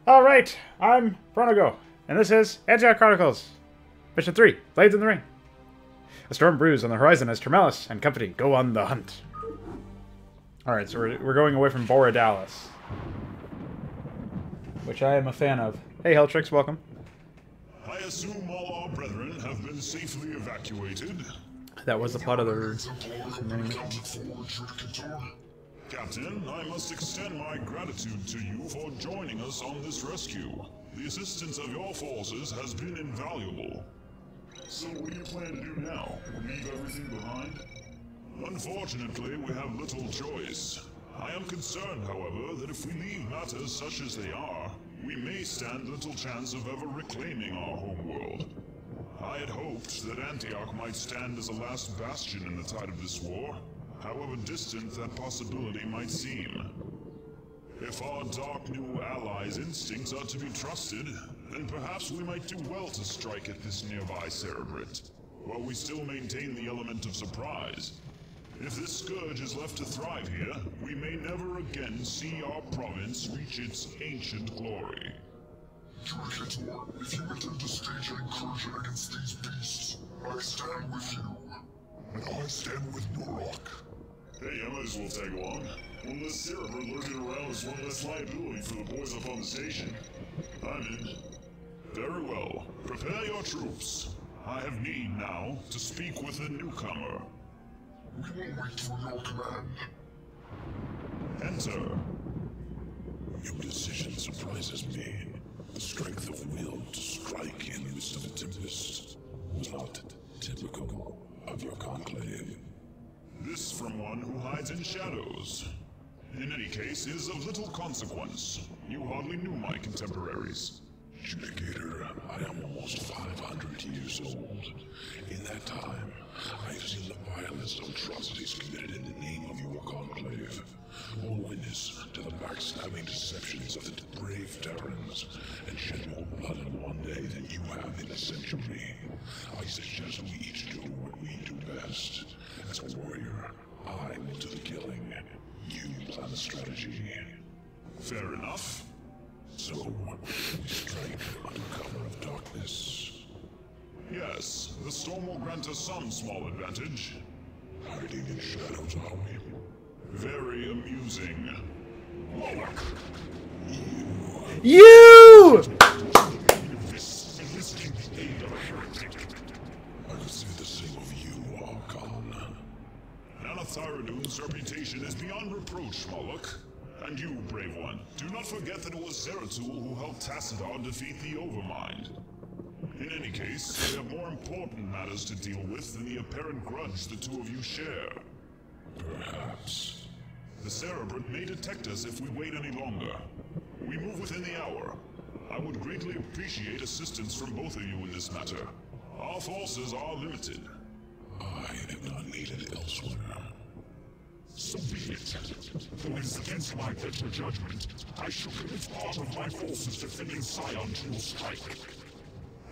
Alright, I'm Pronogo, and this is Antioch Chronicles. Mission 3, Blades in the Ring. A storm brews on the horizon as Termelis and company go on the hunt. Alright, so we're going away from Boradalis, which I am a fan of. Hey, Helltrix, welcome. I assume all our brethren have been safely evacuated. That was the plot of the... Captain, I must extend my gratitude to you for joining us on this rescue. The assistance of your forces has been invaluable. So what do you plan to do now? Leave everything behind? Unfortunately, we have little choice. I am concerned, however, that if we leave matters such as they are, we may stand little chance of ever reclaiming our homeworld. I had hoped that Antioch might stand as a last bastion in the tide of this war, however distant that possibility might seem. If our dark new allies' instincts are to be trusted, then perhaps we might do well to strike at this nearby Cerebrate, while we still maintain the element of surprise. If this scourge is left to thrive here, we may never again see our province reach its ancient glory. Judikator, if you intend to stage an incursion against these beasts, I stand with you. And I stand with Norok. Hey, I might as well tag along. One less Cerebrate lurking around is one less liability for the boys up on the station. I'm in. Very well. Prepare your troops. I have need now to speak with the newcomer. We will wait for your command. Enter. Your decision surprises me. The strength of will to strike in the midst of a tempest was not typical of your conclave. This from one who hides in shadows. In any case, is of little consequence. You hardly knew my contemporaries. Judicator, I am almost 500 years old. In that time, I have seen the vilest atrocities committed in the name of your conclave. All witness to the backstabbing deceptions of the brave Terrans, and shed more blood in one day than you have in a century. I suggest we each do what we do best. As a warrior, I will do the killing. You plan the strategy. Fair enough. So, we strike under cover of darkness. Yes, the storm will grant us some small advantage. Hiding in shadows, are we? Very amusing. You! Enlisting the aid of a heretic. I could say the same of you, Archon. Nanothyrodune's reputation is beyond reproach, Moloch. And you, brave one, do not forget that it was Zeratul who helped Tassadar defeat the Overmind. In any case, we have more important matters to deal with than the apparent grudge the two of you share. Perhaps. The Cerebrate may detect us if we wait any longer. We move within the hour. I would greatly appreciate assistance from both of you in this matter. Our forces are limited. I am not needed elsewhere. So be it. Though it is against my better judgment, I shall commit part of my forces defending Scion to your strike.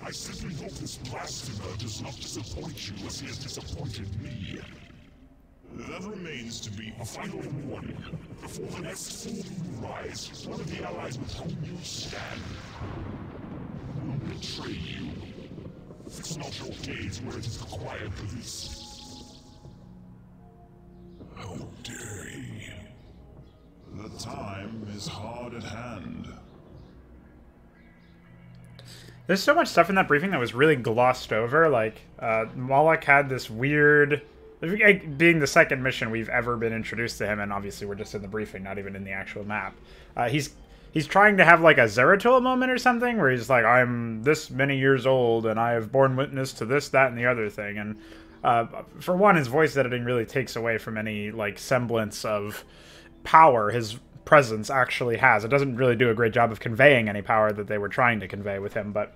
I simply hope this blasphemer does not disappoint you as he has disappointed me. That remains to be A final warning. Before the next full moon rise, one of the allies with whom you stand will betray you. Fix not your gaze where it is required, police. How dare he? The time is hard at hand. There's so much stuff in that briefing that was really glossed over. Like, Moloch had this weird... Being the second mission we've ever been introduced to him, and obviously we're just in the briefing, not even in the actual map. He's trying to have like a Zeratul moment or something, where he's like, I'm this many years old, and I have borne witness to this, that, and the other thing. And for one, his voice editing really takes away from any like semblance of power his presence actually has. It doesn't really do a great job of conveying any power that they were trying to convey with him. But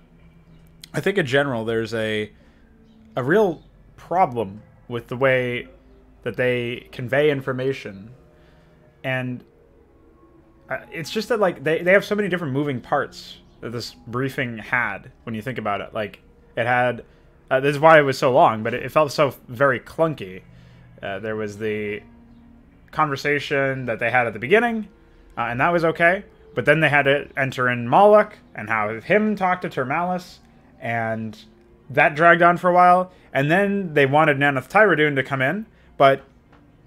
I think in general, there's a real problem with the way that they convey information. And it's just that, like, they have so many different moving parts that this briefing had, when you think about it. Like, it had... this is why it was so long, but it felt so very clunky. There was the conversation that they had at the beginning, and that was okay. But then they had to enter in Moloch and have him talk to Termalis, and that dragged on for a while. And then they wanted Nanath Tyradun to come in, but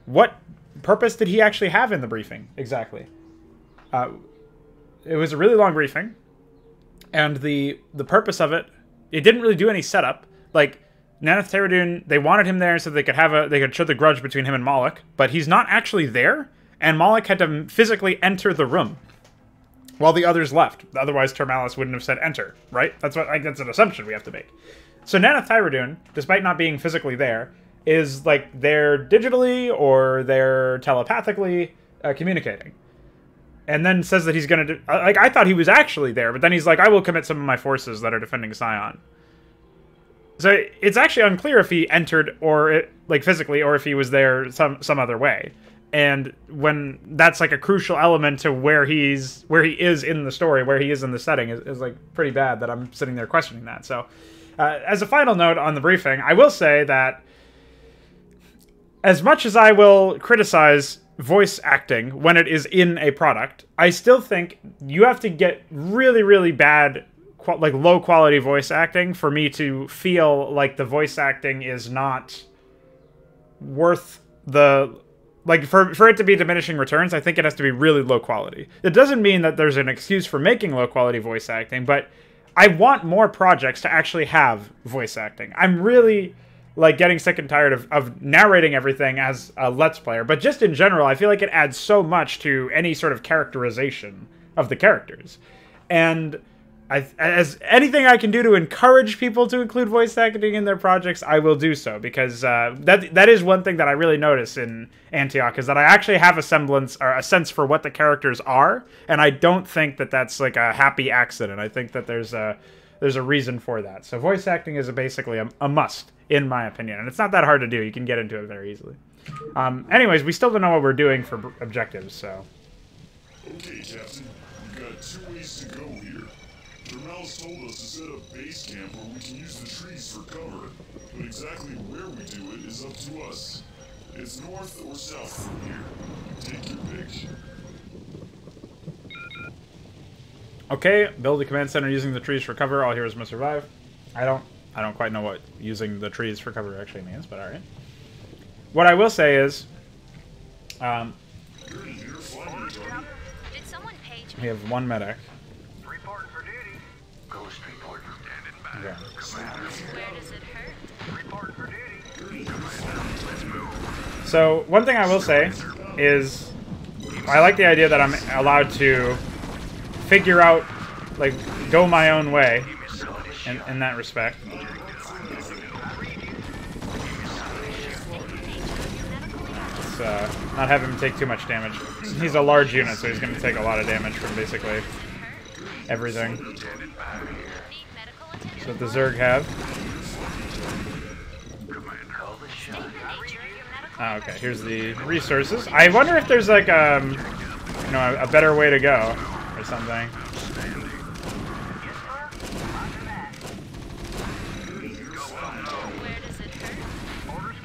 what purpose did he actually have in the briefing exactly? It was a really long briefing, and the purpose of it, it didn't really do any setup. Like, Nanath Tyradun, they wanted him there so they could show the grudge between him and Moloch, but he's not actually there, and Moloch had to physically enter the room while the others left. Otherwise, Termalis wouldn't have said enter, right? That's an assumption we have to make. So Nanath Tyradun, despite not being physically there, is like they're digitally or they're telepathically communicating. And then says that he's going to do... Like, I thought he was actually there, but then he's like, I will commit some of my forces that are defending Sion. So it's actually unclear if he entered or physically, or if he was there some other way. And when that's like a crucial element to where he is in the story, where he is in the setting, is like pretty bad that I'm sitting there questioning that. So as a final note on the briefing, I will say that as much as I will criticize voice acting when it is in a product, I still think you have to get really, really bad, like low quality voice acting for me to feel like the voice acting is not worth the... Like, for it to be diminishing returns, I think it has to be really low quality. It doesn't mean that there's an excuse for making low quality voice acting, but I want more projects to actually have voice acting. I'm really, like, getting sick and tired of narrating everything as a Let's Player, but just in general, I feel like it adds so much to any sort of characterization of the characters. And as anything I can do to encourage people to include voice acting in their projects, I will do so, because that is one thing that I really notice in Antioch, is that I actually have a semblance or a sense for what the characters are, and I don't think that that's like a happy accident. I think that there's a reason for that. So voice acting is basically a must, in my opinion, and it's not that hard to do. You can get into it very easily. Anyways, we still don't know what we're doing for objectives, so... Okay, Captain. We've got 2 ways to go here. Termalis told us to set up base camp where we can use the trees for cover, but exactly where we do it is up to us. It's north or south from here. Take your pick. Okay, build a command center using the trees for cover. All heroes must survive. I don't quite know what using the trees for cover actually means, but alright. What I will say is, Did someone page we have 1 medic. Reporting for duty. Ghost reporting. Standing by. Okay. Where does it hurt? Reporting for duty. Let's move. So, one thing I will say is, I like the idea that I'm allowed to figure out, like, go my own way in that respect. Let's not have him take too much damage. He's a large unit, so he's going to take a lot of damage from basically everything. So what the Zerg have. Oh, okay, here's the resources. I wonder if there's like you know, a better way to go or something.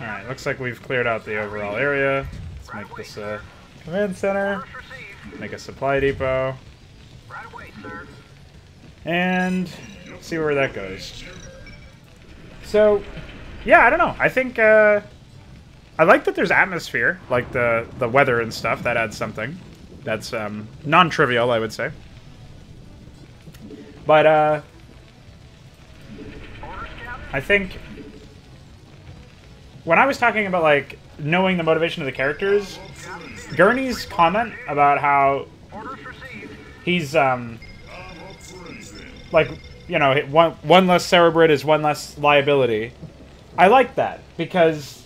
Alright, looks like we've cleared out the overall area. Let's make this a command center. Make a supply depot. And see where that goes. So, yeah, I don't know. I think I like that there's atmosphere, like the weather and stuff. That adds something. That's non-trivial, I would say. But I think when I was talking about like knowing the motivation of the characters, Gurney's comment about how he's like, you know, one less Cerebrid is one less liability. I like that because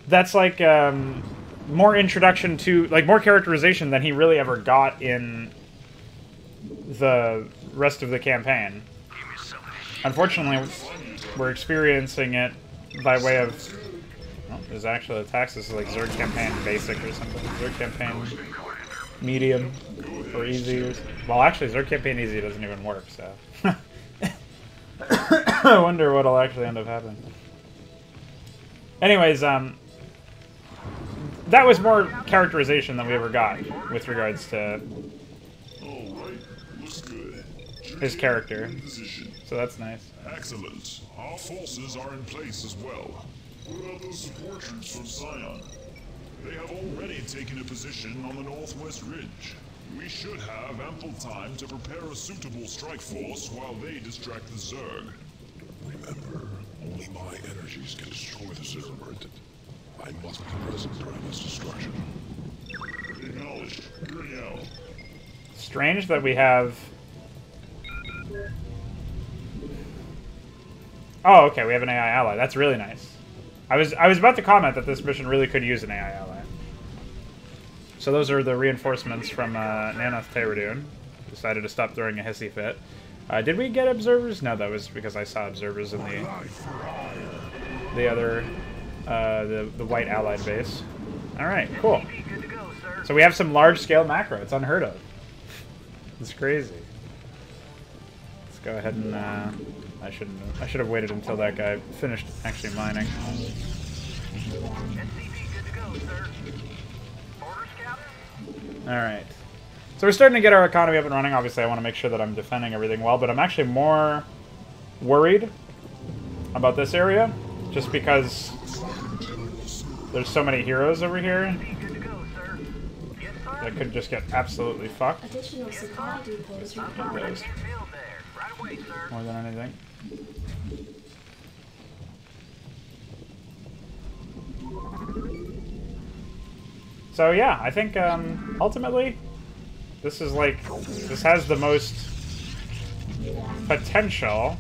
that's like more introduction to, like, more characterization than he really ever got in the rest of the campaign. Unfortunately, we're experiencing it by way of... Oh, there's actually a tax. This is like Zerg Campaign Basic or something. Zerg Campaign Medium or Easy. Well, actually, Zerg Campaign Easy doesn't even work, so... I wonder what'll actually end up happening. Anyways, that was more characterization than we ever got with regards to Looks good. His character. In position. So that's nice. Excellent. Our forces are in place as well. What about those support troops from Scion? They have already taken a position on the northwest ridge. We should have ample time to prepare a suitable strike force while they distract the Zerg. Remember, only my energies can destroy the Zerg. I must be present during its destruction. Acknowledged. Hearing out. Strange that we have... Oh, okay, we have an AI ally. That's really nice. I was about to comment that this mission really could use an AI ally. So those are the reinforcements from Nanoth Teradun. Decided to stop throwing a hissy fit. Did we get observers? No, that was because I saw observers in the other, the white allied base. All right, cool. So we have some large-scale macro. It's unheard of. It's crazy. Let's go ahead and I should have waited until that guy finished actually mining. All right. So we're starting to get our economy up and running. Obviously, I want to make sure that I'm defending everything well, but I'm actually more worried about this area, just because there's so many heroes over here that could just get absolutely fucked. Additional supply depots required. More than anything. So yeah, I think ultimately this is like, this has the most potential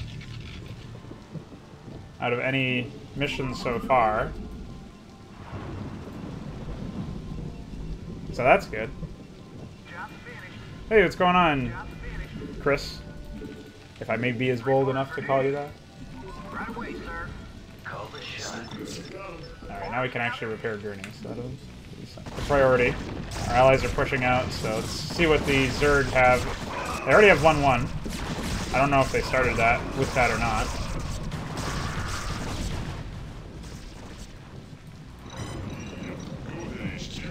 out of any mission so far. So that's good. Hey, what's going on, Chris? If I may be as bold enough to call you that. Alright, now we can actually repair Gurney, so that is a priority. Our allies are pushing out, so let's see what the Zerg have. They already have 1-1. I don't know if they started that with that or not.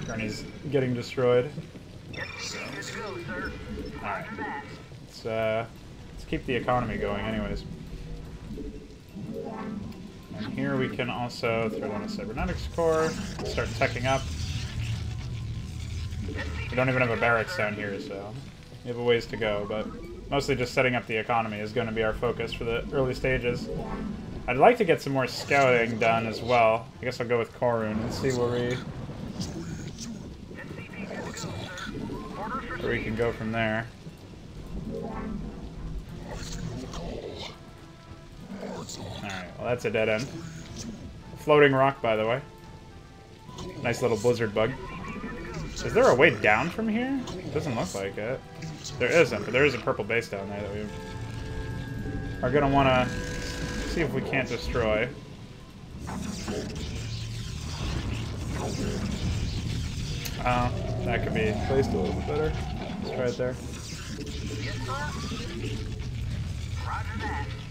Gurney's getting destroyed. Alright. Let's keep the economy going anyways. And here we can also throw down a cybernetics core, start teching up. We don't even have a barracks down here, so we have a ways to go, but mostly just setting up the economy is going to be our focus for the early stages. I'd like to get some more scouting done as well. I guess I'll go with Korun and see where we can go from there. Alright, well that's a dead end. Floating rock, by the way. Nice little blizzard bug. Is there a way down from here? Doesn't look like it. There isn't, but there is a purple base down there that we are going to want to see if we can't destroy. That could be placed a little bit better. Let's try it there.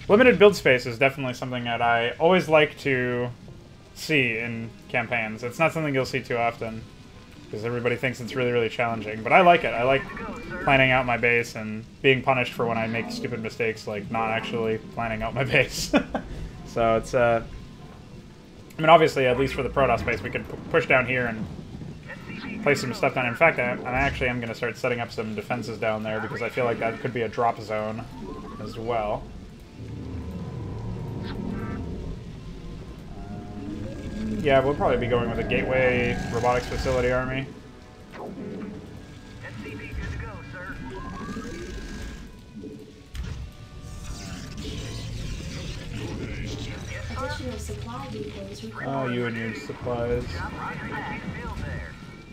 Limited build space is definitely something that I always like to see in campaigns. It's not something you'll see too often, because everybody thinks it's really, really challenging. But I like it. I like planning out my base and being punished for when I make stupid mistakes, like not actually planning out my base. So it's, I mean, obviously, at least for the Protoss base, we could push down here and place some stuff down. In fact, I actually am going to start setting up some defenses down there, because I feel like that could be a drop zone as well. Yeah, we'll probably be going with a Gateway Robotics Facility Army. Additional supply depots required. Oh, you and your supplies.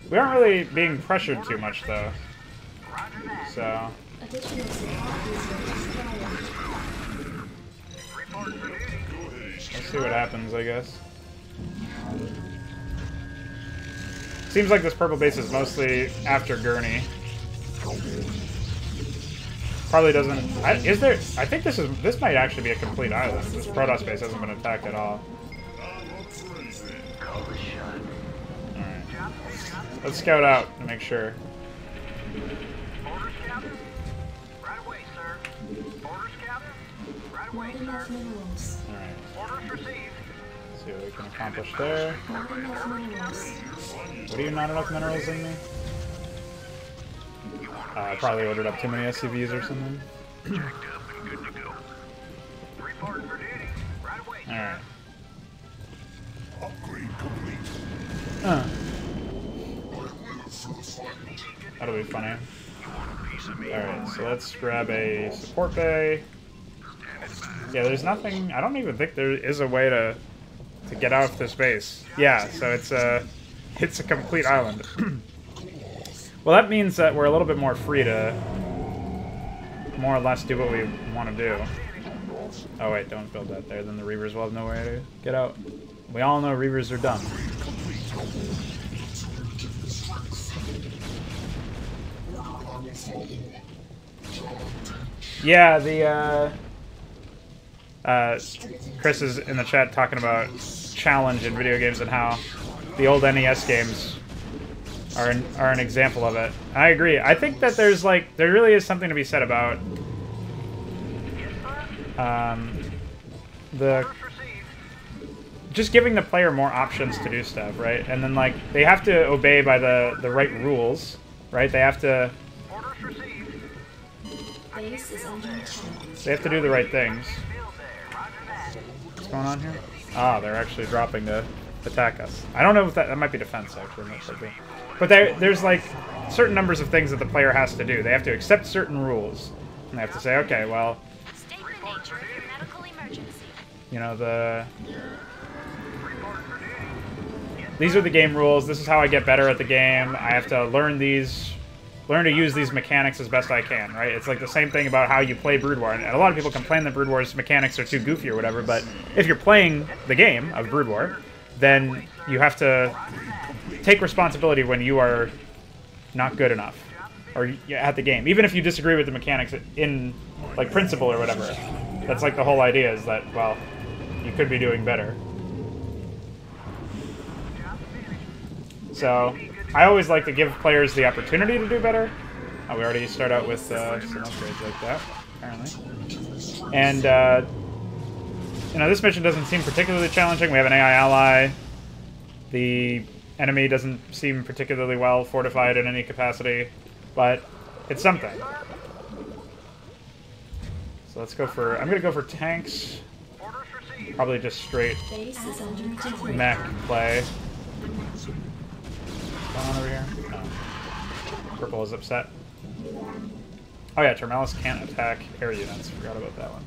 We aren't really being pressured too much, though. So. Additional supply depots required. Let's see what happens, I guess. Seems like this purple base is mostly after Gurney. Probably doesn't. Is there? I think this might actually be a complete island. This Protoss base hasn't been attacked at all. Alright. Let's scout out to make sure. Not enough minerals. Alright. See what we can accomplish there. Not enough minerals. What are you, not enough minerals in me? I probably ordered up too many SCVs or something. Alright. Upgrade complete. That'll be funny. Alright, so let's grab a support bay. Yeah, there's nothing... I don't even think there is a way to get out of this base. Yeah, so it's a complete island. Well, that means that we're a little bit more free to more or less do what we want to do. Oh wait, don't build that there, then the Reavers will have no way to get out. We all know Reavers are dumb. Yeah, the Chris is in the chat talking about challenge in video games and how the old NES games are an example of it. I agree. I think that there really is something to be said about just giving the player more options to do stuff, right? And then like they have to obey by the right rules, right? They have to do the right things. What's going on here? Ah, they're actually dropping to attack us. I don't know if that might be defense actually, most likely. But there's like certain numbers of things that the player has to do. They have to accept certain rules, and they have to say, okay, well, you know, these are the game rules. This is how I get better at the game. I have to learn to use these mechanics as best I can, right? It's like the same thing about how you play Brood War. And a lot of people complain that Brood War's mechanics are too goofy or whatever, but if you're playing the game of Brood War, then you have to take responsibility when you are not good enough or at the game. Even if you disagree with the mechanics in, like, principle or whatever. That's like the whole idea is that, well, you could be doing better. So I always like to give players the opportunity to do better. Oh, we already start out with some upgrades like that, apparently. And, you know, this mission doesn't seem particularly challenging. We have an AI ally. The enemy doesn't seem particularly well fortified in any capacity, but it's something. So let's go for... I'm going to go for tanks. Probably just straight mech play. What's going on over here? Oh. Purple is upset. Oh yeah, Termelis can't attack air units. Forgot about that one.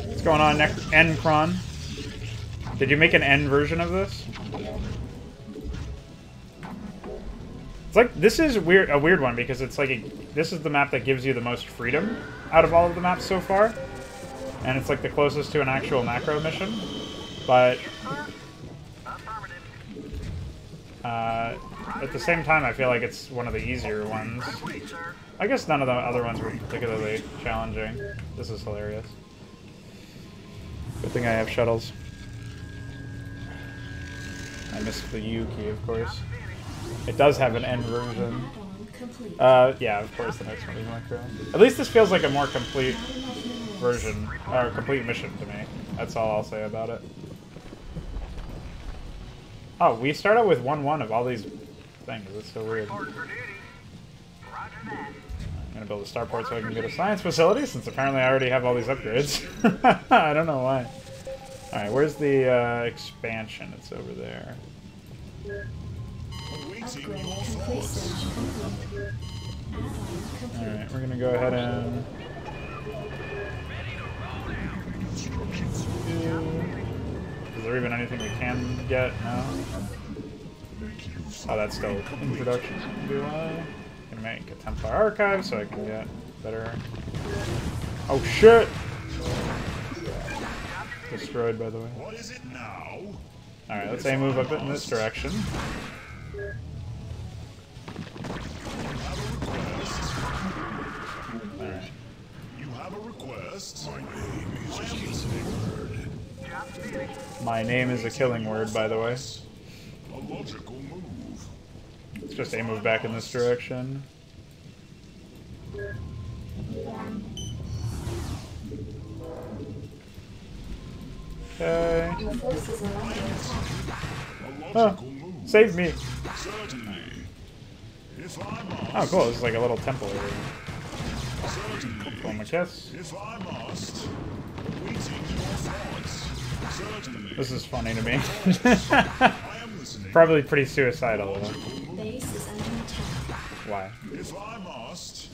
What's going on, Encron? Did you make an N version of this? It's like, this is a weird one because it's like, this is the map that gives you the most freedom out of all of the maps so far. And it's like the closest to an actual macro mission. But at the same time, I feel like it's one of the easier ones. I guess none of the other ones were particularly challenging. This is hilarious. Good thing I have shuttles. I missed the U key, of course. It does have an N version. Yeah, of course the next one is macro. At least this feels like a more complete version, or complete mission to me. That's all I'll say about it. Oh, we start out with 1-1 of all these things. It's so weird. I'm gonna build a starport so I can get a science facility, since apparently I already have all these upgrades. I don't know why. Alright, where's the expansion? It's over there. Alright, we're gonna go ahead and... Is there even anything we can get? No? Oh, that's still in production. Do I? Can make a Templar archive so I can get better... Oh shit! Destroyed, by the way. What is it now? Alright, let's say move up in this direction. Alright. You have a request? My name is a killing word, by the way. A logical move. It's just a move back in this direction. Okay. Your forces are under attack. Oh, save me. Certainly. If I must. Oh, cool. This is like a little temple area. Certainly. Pull my kiss. If I must. Waiting your thoughts. Certainly. This is funny to me. I am listening. Probably pretty suicidal, though. Base is under attack. Why? If I must.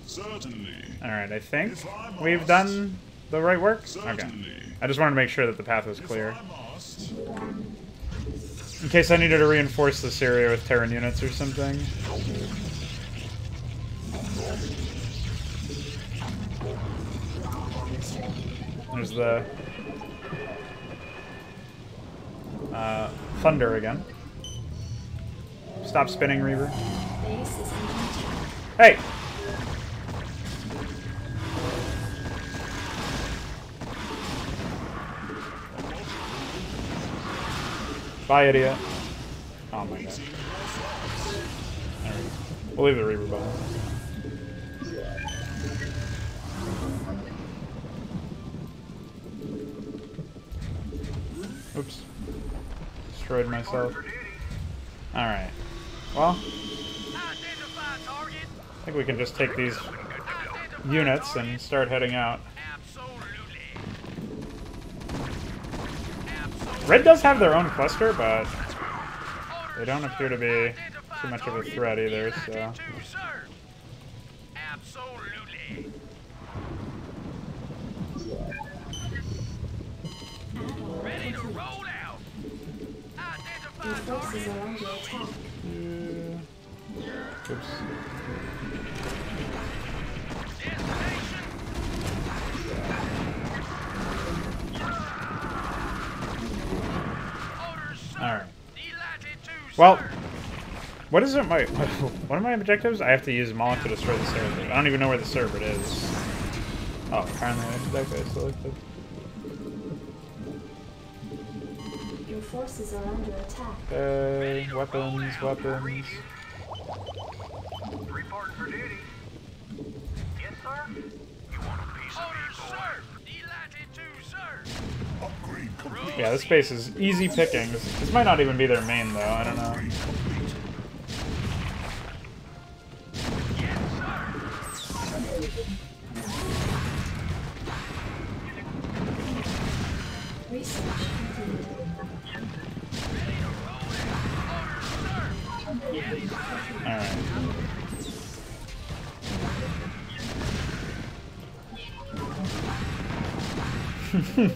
Certainly. Alright, I think we've done the right work. Okay. Certainly. I just wanted to make sure that the path was clear. If I must. In case I needed to reinforce this area with Terran units or something. There's the thunder again. Stop spinning, Reaver. Base is under attack. Hey! Bye, idiot. Oh my god. There we go. We'll leave the Reaver behind. Oops. Destroyed myself. Alright. Well, I think we can just take these units and start heading out. Red does have their own cluster, but they don't appear to be too much of a threat either, so... Ready to roll out. Your forces are under attack. Oops. Alright. Well, what is it? One of my objectives? I have to use Moloch to destroy the server. I don't even know where the server is. Oh, apparently that guy's selected. Your forces are under attack. Okay, weapons. Report for duty. Yes, sir? You want a piece of me, sir? Delighted to, sir. Upgrade complete. Yeah, this base is easy pickings. This might not even be their main, though. I don't know. Yes, sir. Research completed. Ready to roll out. Orders, sir. Yes, sir. Alright.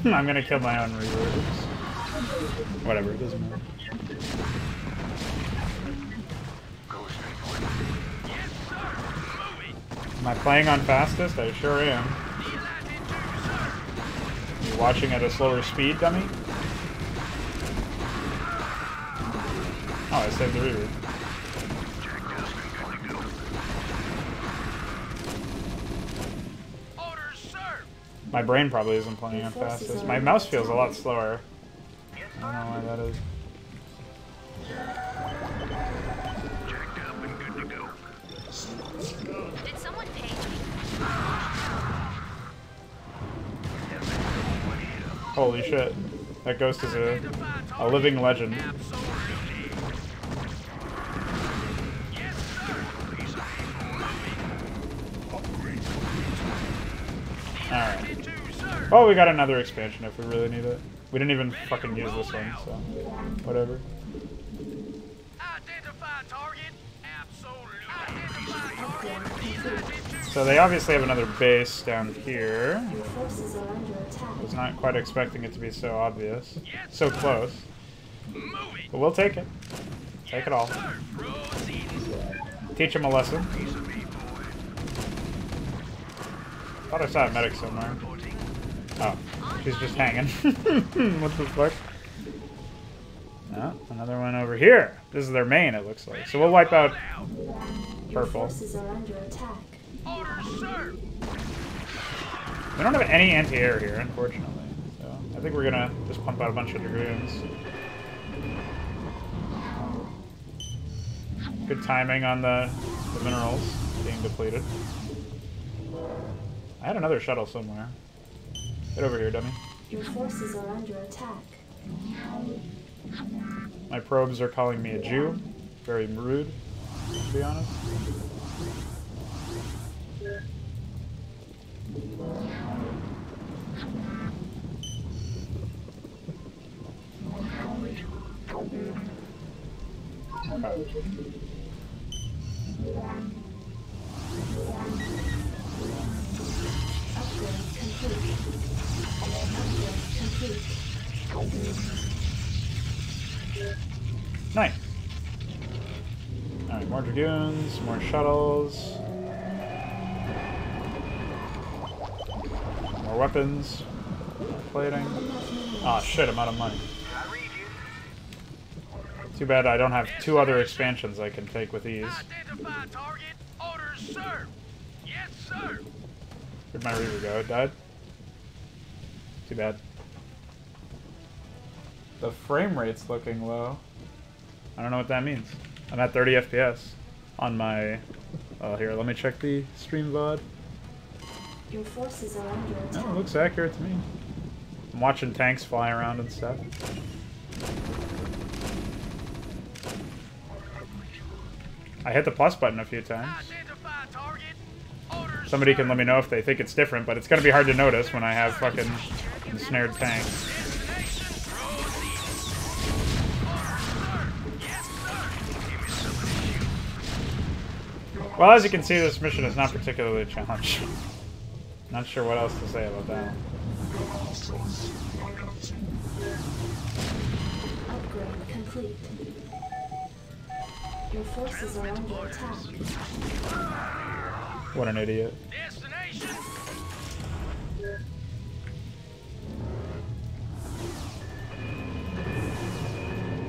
I'm gonna kill my own reserves. Whatever, it doesn't matter. Yes, sir. Moving. Am I playing on fastest? I sure am. Delighted to, sir. You watching at a slower speed, dummy? Oh, I saved the reaver. Orders, sir. My brain probably isn't playing on fastest. My mouse feels a lot slower. Yes, I don't know why that is. Jacked up and good to go. Did someone page me? Holy shit. That ghost is a living legend. Absolutely. Yes, sir. Piece of me, Upgrade Alright. moving. To, sir. Oh, we got another expansion if we really need it. We didn't even fucking use this one, so whatever. Identify target. Absolutely. Identify target. Delighted to, So they obviously have another base down here. Your forces are under attack. I was not quite expecting it to be so obvious. So close. moving. But we'll take it. Take it all. Sir, proceed. Teach him a lesson. Piece of me, boy. Thought I saw a medic somewhere. Oh, she's just hanging. What the fuck? No, another one over here. This is their main, it looks like. So we'll wipe out Your purple. forces are under attack. Orders, sir. We don't have any anti-air here, unfortunately. So I think we're gonna just pump out a bunch of dragoons. Good timing on the minerals. being depleted. I had another shuttle somewhere. Get over here, dummy. Your forces are under attack. My probes are calling me a Jew. Very rude, to be honest. Nice. Alright, more dragoons, more shuttles. More weapons. More plating. Ah, shit, I'm out of money. Too bad I don't have 2 other expansions I can take with ease. Identify target. Orders, sir. Yes, sir. Where'd my Reaver go? It died? Too bad. The frame rate's looking low. I don't know what that means. I'm at 30 FPS on my... Oh, here, let me check the stream VOD. Your forces are under attack. Oh, it looks accurate to me. I'm watching tanks fly around and stuff. I hit the plus button a few times. Identify target. Orders, Somebody can sir. let me know if they think it's different, but it's gonna be hard to notice when I have fucking ensnared tanks. Destination. Proceed. Orders, sir. Yes, sir. Give me some of this. Well, as you can see, this mission is not particularly challenging. Not sure what else to say about that. Upgrade complete. Your forces are under attack. What an idiot. Destination.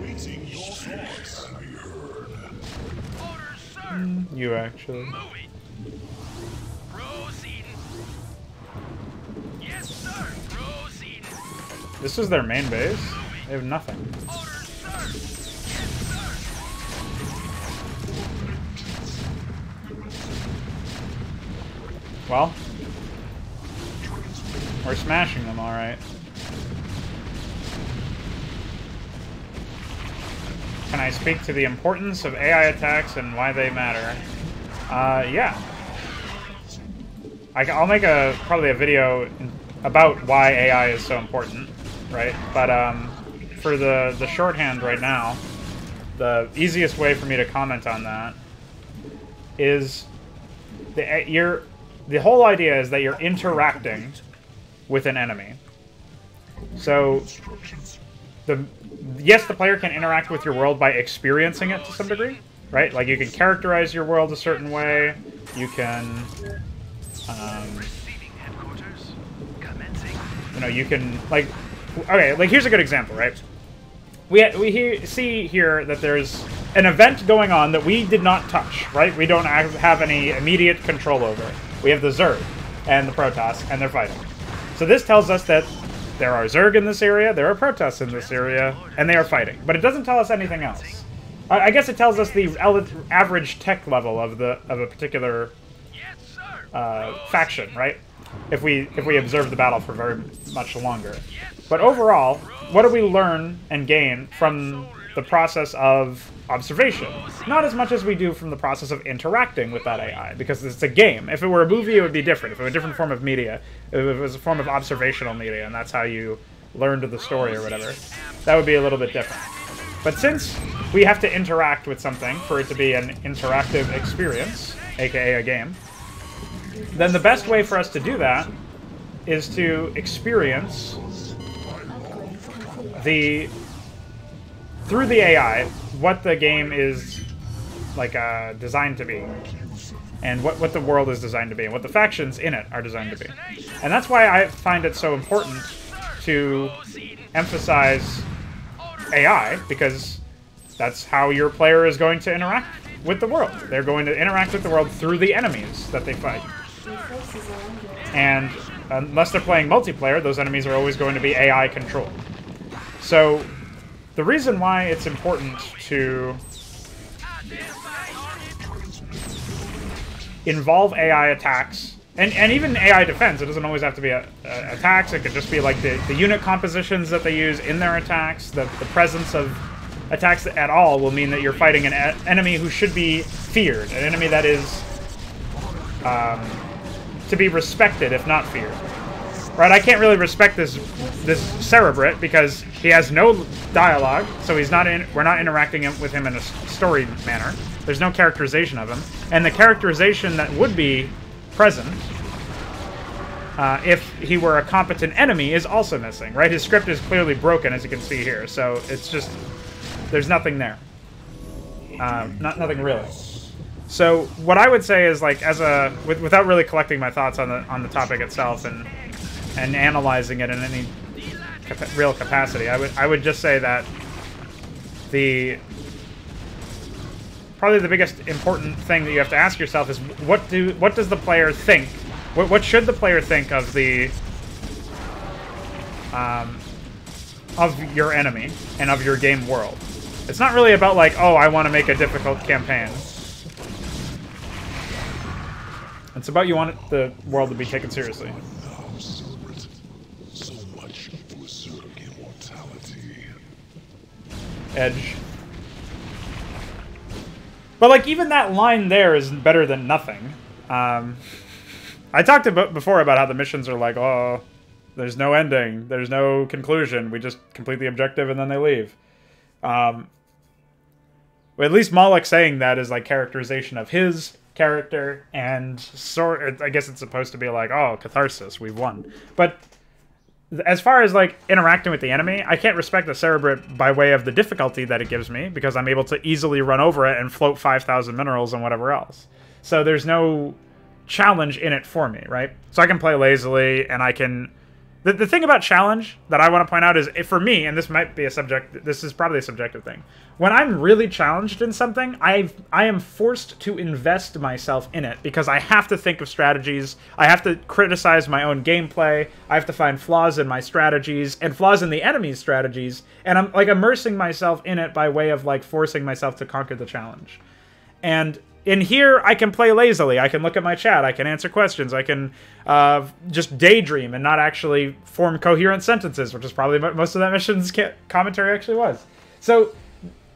Waiting your thoughts. Orders, sir. You actually. Moving. Proceeding. Yes, sir. Proceeding. This is their main base? They have nothing. Orders, sir. Yes, sir. Well, we're smashing them, alright. Can I speak to the importance of AI attacks and why they matter? Yeah. I'll make probably a video about why AI is so important, right? But for the shorthand right now, the easiest way for me to comment on that is the whole idea is that you're interacting with an enemy. So, yes, the player can interact with your world by experiencing it to some degree, right? Like, you can characterize your world a certain way. You can, Receiving headquarters. Commencing. you know, you can, like, okay, like, here's a good example, right? We see here that there's an event going on that we did not touch, right? We don't have any immediate control over. We have the Zerg and the Protoss, and they're fighting. So this tells us that there are Zerg in this area, there are Protoss in this area, and they are fighting. But it doesn't tell us anything else. I guess it tells us the average tech level of a particular faction, right? If we observe the battle for very much longer. But overall, what do we learn and gain from the process of observation? Not as much as we do from the process of interacting with that AI, because it's a game. If it were a movie, it would be different. If it were a different form of media, if it was a form of observational media, and that's how you learned the story or whatever, that would be a little bit different. But since we have to interact with something for it to be an interactive experience, aka a game, then the best way for us to do that is to experience through the AI what the game is like designed to be, and what the world is designed to be, and what the factions in it are designed to be. And that's why I find it so important to emphasize AI, because that's how your player is going to interact with the world. They're going to interact with the world through the enemies that they fight. And unless they're playing multiplayer, those enemies are always going to be AI controlled. So the reason why it's important to involve AI attacks, and even AI defense. It doesn't always have to be attacks. It could just be like the unit compositions that they use in their attacks. The presence of attacks at all will mean that you're fighting an enemy who should be feared, an enemy that is to be respected, if not feared. Right? I can't really respect this Cerebrit because he has no dialogue, so he's not in. We're not interacting with him in a story manner. There's no characterization of him, and the characterization that would be present if he were a competent enemy is also missing. Right? His script is clearly broken, as you can see here. So it's just there's nothing there. Nothing really. So what I would say is, like, without really collecting my thoughts on the topic itself and analyzing it in any real capacity, I would just say that probably the biggest important thing that you have to ask yourself is what does the player think? What should the player think of of your enemy and of your game world? It's not really about, like, oh, I want to make a difficult campaign. It's about you want the world to be taken seriously. So much for a sort of immortality. Edge. But, like, even that line there is better than nothing. I talked before about how the missions are like, oh, there's no ending, there's no conclusion, we just complete the objective and then they leave. Well, at least Moloch saying that is, like, characterization of his character, and I guess it's supposed to be like, oh, catharsis, we've won. But as far as, like, interacting with the enemy, I can't respect the Cerebrit by way of the difficulty that it gives me, because I'm able to easily run over it and float 5,000 minerals and whatever else. So there's no challenge in it for me, right? So I can play lazily, and I can... The thing about challenge that I want to point out is, for me, and this might be this is probably a subjective thing, when I'm really challenged in something, I am forced to invest myself in it, because I have to think of strategies, I have to criticize my own gameplay, I have to find flaws in my strategies, and flaws in the enemy's strategies, and I'm, like, immersing myself in it by way of, like, forcing myself to conquer the challenge. And in here, I can play lazily. I can look at my chat. I can answer questions. I can just daydream and not actually form coherent sentences, which is probably what most of that mission's commentary actually was. So,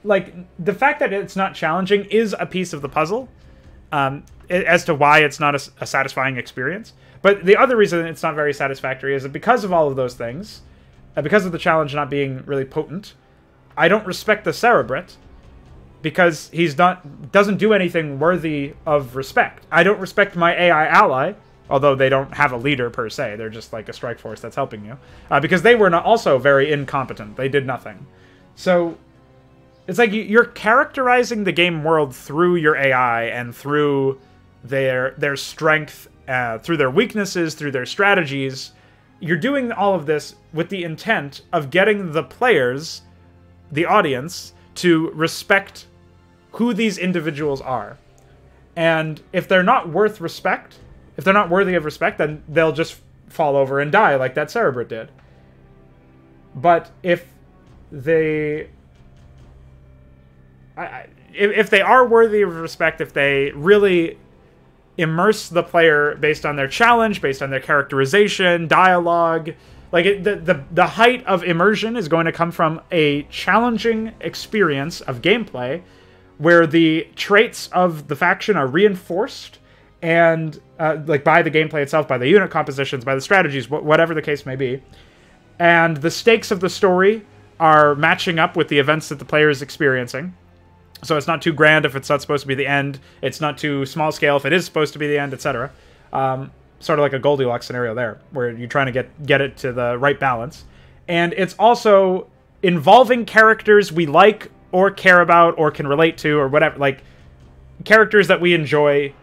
like, the fact that it's not challenging is a piece of the puzzle as to why it's not a satisfying experience. But the other reason it's not very satisfactory is that because of all of those things, because of the challenge not being really potent, I don't respect the Cerebrit, because he's doesn't do anything worthy of respect. I don't respect my AI ally, although they don't have a leader per se. They're just like a strike force that's helping you, because they were also very incompetent. They did nothing. So it's like you're characterizing the game world through your AI and through their strength, through their weaknesses, through their strategies. You're doing all of this with the intent of getting the players, the audience, to respect who these individuals are. And if they're not worth respect, if they're not worthy of respect, then they'll just fall over and die like that Cerebrit did. But if they... if they are worthy of respect, if they really immerse the player based on their challenge, based on their characterization, dialogue, like the height of immersion is going to come from a challenging experience of gameplay where the traits of the faction are reinforced and like by the gameplay itself, by the unit compositions, by the strategies, whatever the case may be. And the stakes of the story are matching up with the events that the player is experiencing. So it's not too grand if it's not supposed to be the end. It's not too small scale if it is supposed to be the end, etc. Sort of like a Goldilocks scenario there, where you're trying to get it to the right balance. And it's also involving characters we like or care about or can relate to or whatever, like characters that we enjoy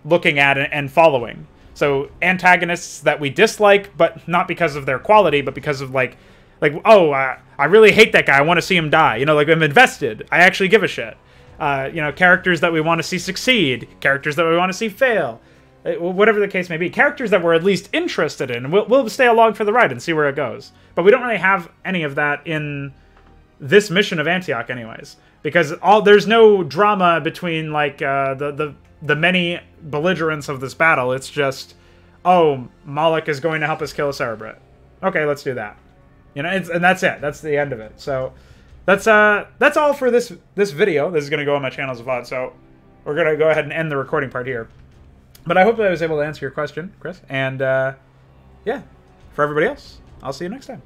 looking at and following. So antagonists that we dislike, but not because of their quality, but because of like oh, I really hate that guy. I want to see him die. You know, like I'm invested. I actually give a shit. You know, characters that we want to see succeed, characters that we want to see fail. Whatever the case may be, characters that we're at least interested in, we'll stay along for the ride and see where it goes. But we don't really have any of that in this mission of Antioch, anyways, because there's no drama between like the the many belligerents of this battle. It's just, oh, Moloch is going to help us kill a Cerebrate. Okay, let's do that. You know, and that's it. That's the end of it. So that's all for this video. This is going to go on my channel as a VOD, so we're going to go ahead and end the recording part here. But I hope that I was able to answer your question, Chris. And, yeah, for everybody else, I'll see you next time.